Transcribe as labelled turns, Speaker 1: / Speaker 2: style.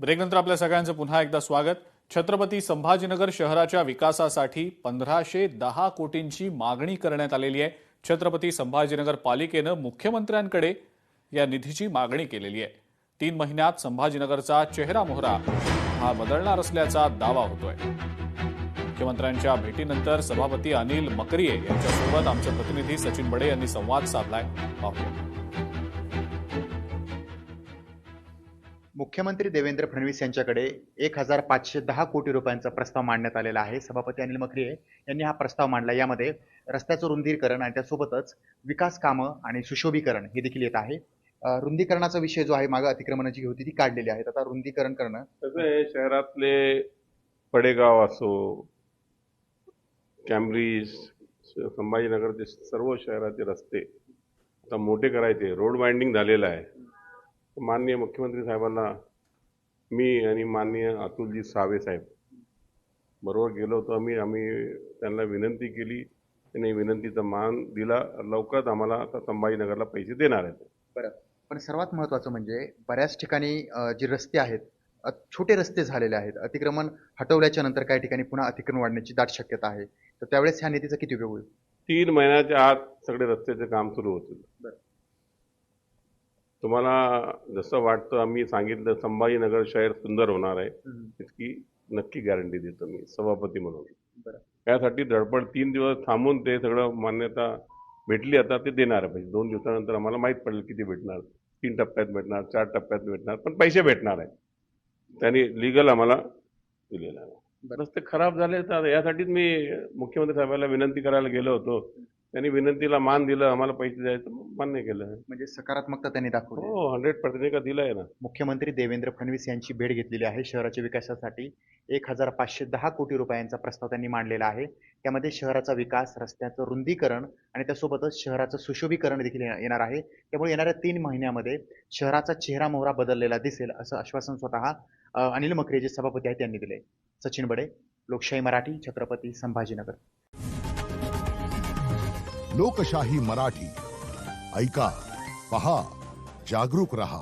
Speaker 1: ब्रेकनंतर आपल्या सगळ्यांचं पुन्हा एकदा स्वागत। छत्रपती संभाजीनगर शहराच्या विकासासाठी 1510 कोटींची मागणी करण्यात आलेली आहे। छत्रपती संभाजीनगर पालिकेनं मुख्यमंत्र्यांकडे या निधीची मागणी केलेली आहे। 3 महिन्यात संभाजीनगरचा चेहरा मोहरा हा बदलणार असल्याचा दावा होतोय। मुख्यमंत्र्यांच्या भेटीनंतर सभापती अनिल मकरिये यांच्यासोबत आमचे प्रतिनिधी सचिन बडे यांनी संवाद साधलाय। पाहूया।
Speaker 2: मुख्यमंत्री देवेंद्र फडणवीस यांच्याकडे 1510 कोटी रुपयांचा प्रस्ताव मांडण्यात आलेला आहे। सभापती अनिल मकरिये यांनी हा प्रस्ताव मांडला। यामध्ये रस्त्याचं रुंदीकरण आणि त्यासोबतच विकास कामं आणि सुशोभीकरण हे देखील येत आहे। रुंदीकरणाचा विषय जो आहे, मागे अतिक्रमणाची होती ती काढलेली आहेत। आता रुंदीकरण करणं
Speaker 3: सगळे शहरातले पडेगाव असो, कॅम्ब्रिज, संभाजीनगरचे सर्व शहराचे रस्ते आता मोठे करायचे, रोड वाइंडिंग झालेलं आहे। माननीय मुख्यमंत्री साहेबांना मी आणि माननीय अतुलजी सावे साहेब बरोबर गेलो होतो। आम्ही त्यांना विनंती केली, त्यांनी विनंतीचा मान दिला। लवकरच आम्हाला आता संभाजीनगरला पैसे देणार आहेत।
Speaker 2: बरं, पण सर्वात महत्त्वाचं म्हणजे बऱ्याच ठिकाणी जे रस्ते आहेत, छोटे रस्ते झालेले आहेत। अतिक्रमण हटवल्याच्या नंतर काही ठिकाणी पुन्हा अतिक्रमण वाढण्याची दाट शक्यता आहे। तर त्यावेळेस ह्या निधीचा किती उपयोग होईल?
Speaker 3: 3 महिन्याच्या आत सगळे रस्त्याचे काम सुरू होतील। तुम्हाला जसं वाटतं, आम्ही सांगितलं संभाजीनगर शहर सुंदर होणार आहे, इतकी नक्की गॅरंटी देतो मी सभापती म्हणून। यासाठी धडपड 3 दिवस थांबून ते सगळं मान्यता भेटली, आता ते देणार आहे पैसे। 2 दिवसानंतर आम्हाला माहीत पडेल किती भेटणार, 3 टप्प्यात भेटणार, 4 टप्प्यात भेटणार, पण पैसे भेटणार आहे। त्यांनी लीगल आम्हाला दिलेलं आहे। रस्ते खराब झाले तर यासाठीच मी मुख्यमंत्री साहेबांना विनंती करायला गेलो होतो। त्यांनी विनंतीला मान दिलं, आम्हाला पैसे द्यायचं मान्य केलं।
Speaker 2: म्हणजे सकारात्मकता त्यांनी दाखवली।
Speaker 3: हो, 100% का दिलंय ना।
Speaker 2: मुख्यमंत्री देवेंद्र फडणवीस यांची भेट घेतलेली आहे। शहराच्या विकासासाठी 1510 कोटी रुपयांचा प्रस्ताव त्यांनी मांडलेला आहे। त्यामध्ये शहराचा विकास, रस्त्याचं रुंदीकरण आणि त्यासोबतच शहराचं सुशोभीकरण देखील येणार आहे। त्यामुळे येणाऱ्या 3 महिन्यामध्ये शहराचा चेहरा मोहरा बदललेला दिसेल, असं आश्वासन स्वतः अनिल मकरिये जे सभापती आहेत त्यांनी दिले। सचिन बडे, लोकशाही मराठी, छत्रपती संभाजीनगर।
Speaker 4: लोकशाही मराठी, ऐका, पहा, जागरूक रहा।